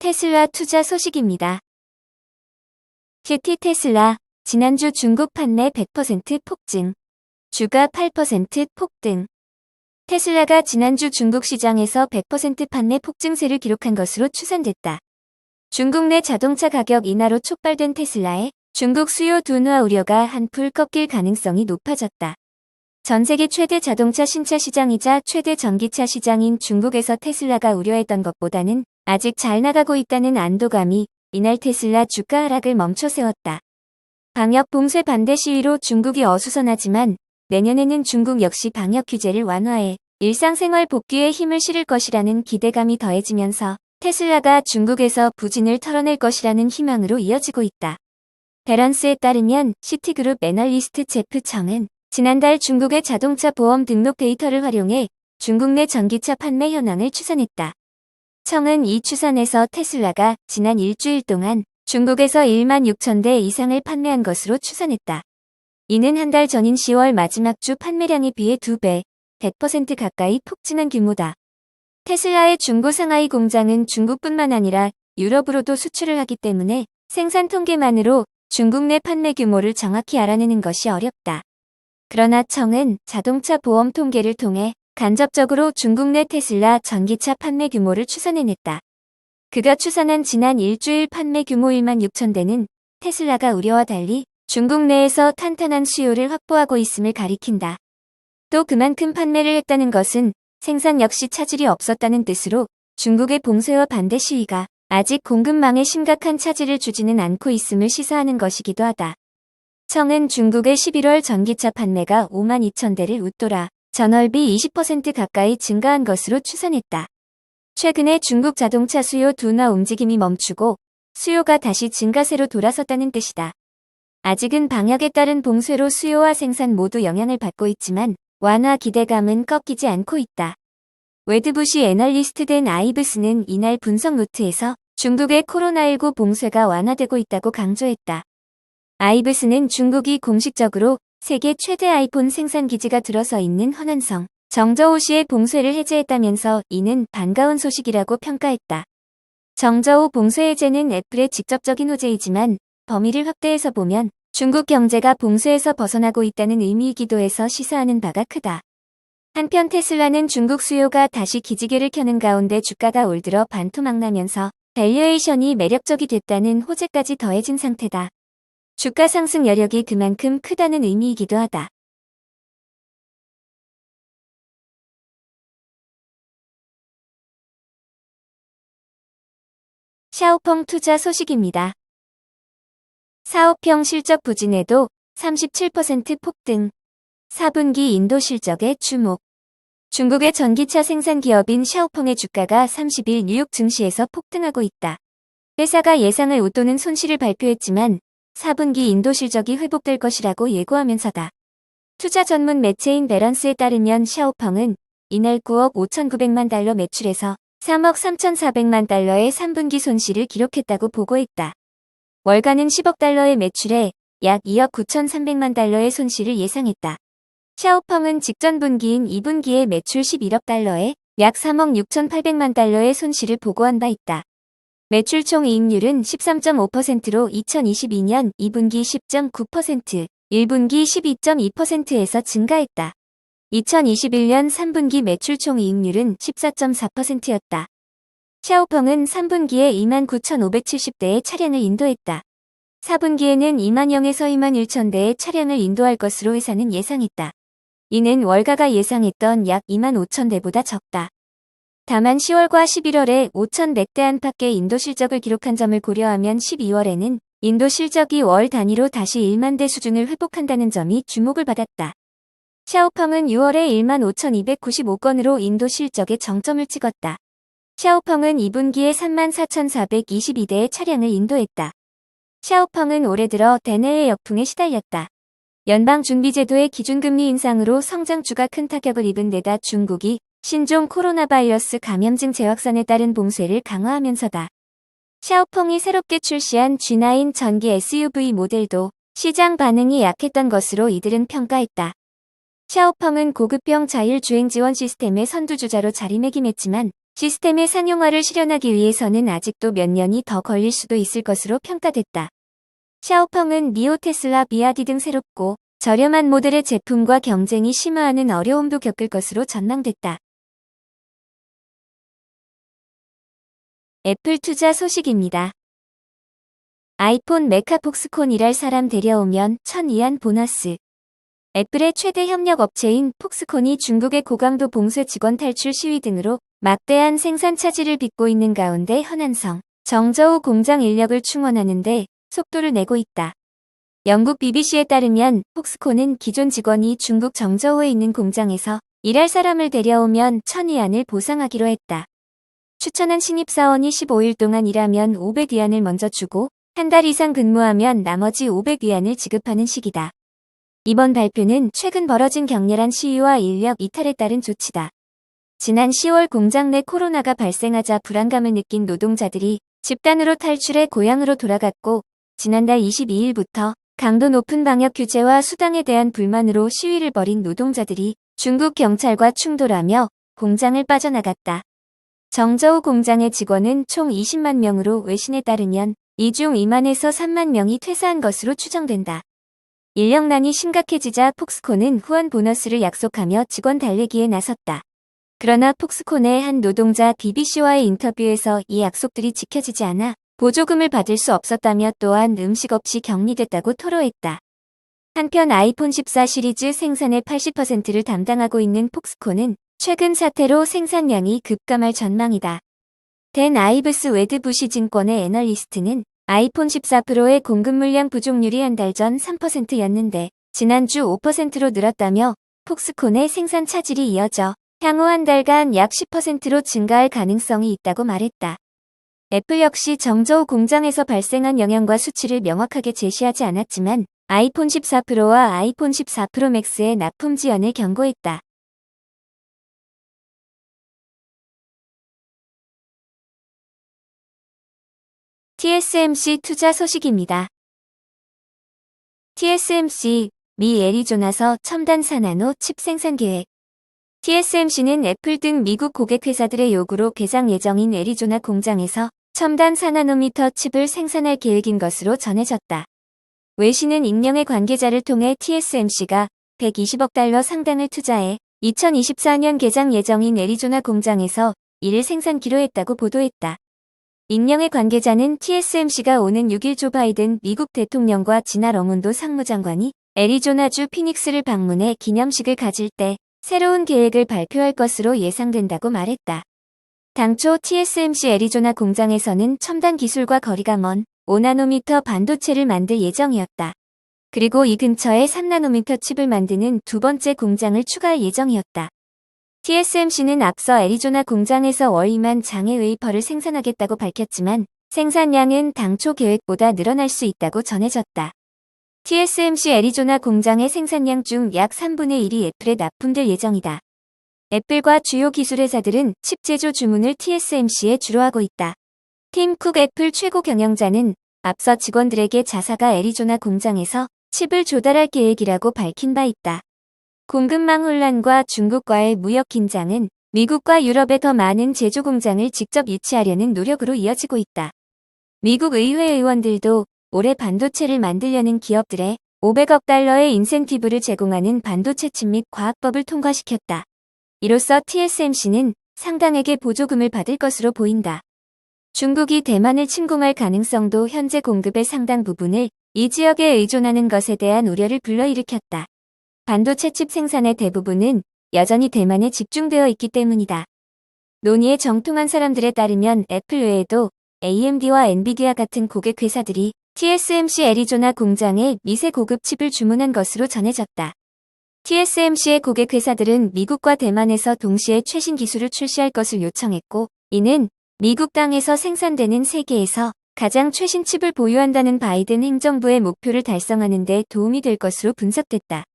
테슬라 투자 소식입니다. 큐티 테슬라, 지난주 중국 판매 100% 폭증, 주가 8% 폭등. 테슬라가 지난주 중국 시장에서 100% 판매 폭증세를 기록한 것으로 추산됐다. 중국 내 자동차 가격 인하로 촉발된 테슬라의 중국 수요 둔화 우려가 한풀 꺾일 가능성이 높아졌다. 전 세계 최대 자동차 신차 시장이자 최대 전기차 시장인 중국에서 테슬라가 우려했던 것보다는 아직 잘 나가고 있다는 안도감이 이날 테슬라 주가 하락을 멈춰세웠다. 방역 봉쇄 반대 시위로 중국이 어수선하지만 내년에는 중국 역시 방역 규제를 완화해 일상생활 복귀에 힘을 실을 것이라는 기대감이 더해지면서 테슬라가 중국에서 부진을 털어낼 것이라는 희망으로 이어지고 있다. 베런스에 따르면 시티그룹 애널리스트 제프 청은 지난달 중국의 자동차 보험 등록 데이터를 활용해 중국 내 전기차 판매 현황을 추산했다. 청은 이 추산에서 테슬라가 지난 일주일 동안 중국에서 1만 6천 대 이상을 판매한 것으로 추산했다. 이는 한 달 전인 10월 마지막 주 판매량에 비해 2배, 100% 가까이 폭증한 규모다. 테슬라의 중고 상하이 공장은 중국뿐만 아니라 유럽으로도 수출을 하기 때문에 생산 통계만으로 중국 내 판매 규모를 정확히 알아내는 것이 어렵다. 그러나 청은 자동차 보험 통계를 통해 간접적으로 중국 내 테슬라 전기차 판매 규모를 추산해냈다. 그가 추산한 지난 일주일 판매 규모 1만 6천 대는 테슬라가 우려와 달리 중국 내에서 탄탄한 수요를 확보하고 있음을 가리킨다. 또 그만큼 판매를 했다는 것은 생산 역시 차질이 없었다는 뜻으로 중국의 봉쇄와 반대 시위가 아직 공급망에 심각한 차질을 주지는 않고 있음을 시사하는 것이기도 하다. 청은 중국의 11월 전기차 판매가 5만 2천 대를 웃돌아 전월비 20% 가까이 증가한 것으로 추산했다. 최근에 중국 자동차 수요 둔화 움직임이 멈추고 수요가 다시 증가세로 돌아섰다는 뜻이다. 아직은 방역에 따른 봉쇄로 수요와 생산 모두 영향을 받고 있지만 완화 기대감은 꺾이지 않고 있다. 웨드부시 애널리스트 댄 아이브스는 이날 분석 노트에서 중국의 코로나19 봉쇄가 완화되고 있다고 강조했다. 아이브스는 중국이 공식적으로 세계 최대 아이폰 생산 기지가 들어서 있는 허난성, 정저우시의 봉쇄를 해제했다면서 이는 반가운 소식이라고 평가했다. 정저우 봉쇄 해제는 애플의 직접적인 호재이지만 범위를 확대해서 보면 중국 경제가 봉쇄에서 벗어나고 있다는 의미이기도 해서 시사하는 바가 크다. 한편 테슬라는 중국 수요가 다시 기지개를 켜는 가운데 주가가 올 들어 반토막나면서 밸류에이션이 매력적이 됐다는 호재까지 더해진 상태다. 주가 상승 여력이 그만큼 크다는 의미이기도 하다. 샤오펑 투자 소식입니다. 사업형 실적 부진에도 37% 폭등. 4분기 인도 실적에 주목. 중국의 전기차 생산 기업인 샤오펑의 주가가 30일 뉴욕 증시에서 폭등하고 있다. 회사가 예상을 웃도는 손실을 발표했지만 4분기 인도 실적이 회복될 것이라고 예고하면서다. 투자 전문 매체인 베런스에 따르면 샤오펑은 이날 9억 5,900만 달러 매출에서 3억 3,400만 달러의 3분기 손실을 기록했다고 보고했다. 월가는 10억 달러의 매출에 약 2억 9,300만 달러의 손실을 예상했다. 샤오펑은 직전 분기인 2분기에 매출 11억 달러에 약 3억 6,800만 달러의 손실을 보고한 바 있다. 매출 총이익률은 13.5%로 2022년 2분기 10.9%, 1분기 12.2%에서 증가했다. 2021년 3분기 매출 총이익률은 14.4%였다. 샤오펑은 3분기에 29,570대의 차량을 인도했다. 4분기에는 2만 영에서 2만 1천 대의 차량을 인도할 것으로 회사는 예상했다. 이는 월가가 예상했던 약 2만 5천 대보다 적다. 다만 10월과 11월에 5,100대 안팎의 인도 실적을 기록한 점을 고려하면 12월에는 인도 실적이 월 단위로 다시 1만 대 수준을 회복한다는 점이 주목을 받았다. 샤오펑은 6월에 1만 5,295건으로 인도 실적의 정점을 찍었다. 샤오펑은 2분기에 3만 4,422대의 차량을 인도했다. 샤오펑은 올해 들어 대내외 역풍에 시달렸다. 연방준비제도의 기준금리 인상으로 성장주가 큰 타격을 입은 데다 중국이 신종 코로나 바이러스 감염증 재확산에 따른 봉쇄를 강화하면서다. 샤오펑이 새롭게 출시한 G9 전기 SUV 모델도 시장 반응이 약했던 것으로 이들은 평가했다. 샤오펑은 고급형 자율주행 지원 시스템의 선두주자로 자리매김했지만 시스템의 상용화를 실현하기 위해서는 아직도 몇 년이 더 걸릴 수도 있을 것으로 평가됐다. 샤오펑은 니오 테슬라 BYD 등 새롭고 저렴한 모델의 제품과 경쟁이 심화하는 어려움도 겪을 것으로 전망됐다. 애플 투자 소식입니다. 아이폰 메카 폭스콘 일할 사람 데려오면 1,000위안 보너스. 애플의 최대 협력 업체인 폭스콘이 중국의 고강도 봉쇄 직원 탈출 시위 등으로 막대한 생산 차질을 빚고 있는 가운데 현안성, 정저우 공장 인력을 충원하는 데 속도를 내고 있다. 영국 BBC에 따르면 폭스콘은 기존 직원이 중국 정저우에 있는 공장에서 일할 사람을 데려오면 1,000위안을 보상하기로 했다. 추천한 신입사원이 15일 동안 일하면 500위안을 먼저 주고 한 달 이상 근무하면 나머지 500위안을 지급하는 식이다. 이번 발표는 최근 벌어진 격렬한 시위와 인력 이탈에 따른 조치다. 지난 10월 공장 내 코로나가 발생하자 불안감을 느낀 노동자들이 집단으로 탈출해 고향으로 돌아갔고 지난달 22일부터 강도 높은 방역 규제와 수당에 대한 불만으로 시위를 벌인 노동자들이 중국 경찰과 충돌하며 공장을 빠져나갔다. 정저우 공장의 직원은 총 20만 명으로 외신에 따르면 이 중 2만에서 3만 명이 퇴사한 것으로 추정된다. 인력난이 심각해지자 폭스콘은 후원 보너스를 약속하며 직원 달래기에 나섰다. 그러나 폭스콘의 한 노동자 BBC와의 인터뷰에서 이 약속들이 지켜지지 않아 보조금을 받을 수 없었다며 또한 음식 없이 격리됐다고 토로했다. 한편 아이폰 14 시리즈 생산의 80%를 담당하고 있는 폭스콘은 최근 사태로 생산량이 급감할 전망이다. 댄 아이브스 웨드부시 증권의 애널리스트는 아이폰 14 프로의 공급 물량 부족률이 한 달 전 3%였는데 지난주 5%로 늘었다며 폭스콘의 생산 차질이 이어져 향후 한 달간 약 10%로 증가할 가능성이 있다고 말했다. 애플 역시 정저우 공장에서 발생한 영향과 수치를 명확하게 제시하지 않았지만 아이폰 14 프로와 아이폰 14 프로 맥스의 납품 지연을 경고했다. TSMC 투자 소식입니다. TSMC, 미 애리조나서 첨단 4나노 칩 생산 계획. TSMC는 애플 등 미국 고객회사들의 요구로 개장 예정인 애리조나 공장에서 첨단 4나노미터 칩을 생산할 계획인 것으로 전해졌다. 외신은 익명의 관계자를 통해 TSMC가 120억 달러 상당을 투자해 2024년 개장 예정인 애리조나 공장에서 이를 생산키로 했다고 보도했다. 익명의 관계자는 TSMC가 오는 6일 조 바이든 미국 대통령과 지나 렁운도 상무장관이 애리조나주 피닉스를 방문해 기념식을 가질 때 새로운 계획을 발표할 것으로 예상된다고 말했다. 당초 TSMC 애리조나 공장에서는 첨단 기술과 거리가 먼 5나노미터 반도체를 만들 예정이었다. 그리고 이 근처에 3나노미터 칩을 만드는 두 번째 공장을 추가할 예정이었다. TSMC는 앞서 애리조나 공장에서 월 2만 장의 웨이퍼를 생산하겠다고 밝혔지만 생산량은 당초 계획보다 늘어날 수 있다고 전해졌다. TSMC 애리조나 공장의 생산량 중 약 3분의 1이 애플에 납품될 예정이다. 애플과 주요 기술회사들은 칩 제조 주문을 TSMC에 주로 하고 있다. 팀 쿡 애플 최고 경영자는 앞서 직원들에게 자사가 애리조나 공장에서 칩을 조달할 계획이라고 밝힌 바 있다. 공급망 혼란과 중국과의 무역 긴장은 미국과 유럽에 더 많은 제조 공장을 직접 유치하려는 노력으로 이어지고 있다. 미국 의회 의원들도 올해 반도체를 만들려는 기업들에 500억 달러의 인센티브를 제공하는 반도체 칩 및 과학법을 통과시켰다. 이로써 TSMC는 상당액의 보조금을 받을 것으로 보인다. 중국이 대만을 침공할 가능성도 현재 공급의 상당 부분을 이 지역에 의존하는 것에 대한 우려를 불러일으켰다. 반도체 칩 생산의 대부분은 여전히 대만에 집중되어 있기 때문이다. 논의에 정통한 사람들에 따르면 애플 외에도 AMD와 엔비디아 같은 고객 회사들이 TSMC 애리조나 공장에 미세 고급 칩을 주문한 것으로 전해졌다. TSMC의 고객 회사들은 미국과 대만에서 동시에 최신 기술을 출시할 것을 요청했고, 이는 미국 땅에서 생산되는 세계에서 가장 최신 칩을 보유한다는 바이든 행정부의 목표를 달성하는 데 도움이 될 것으로 분석됐다.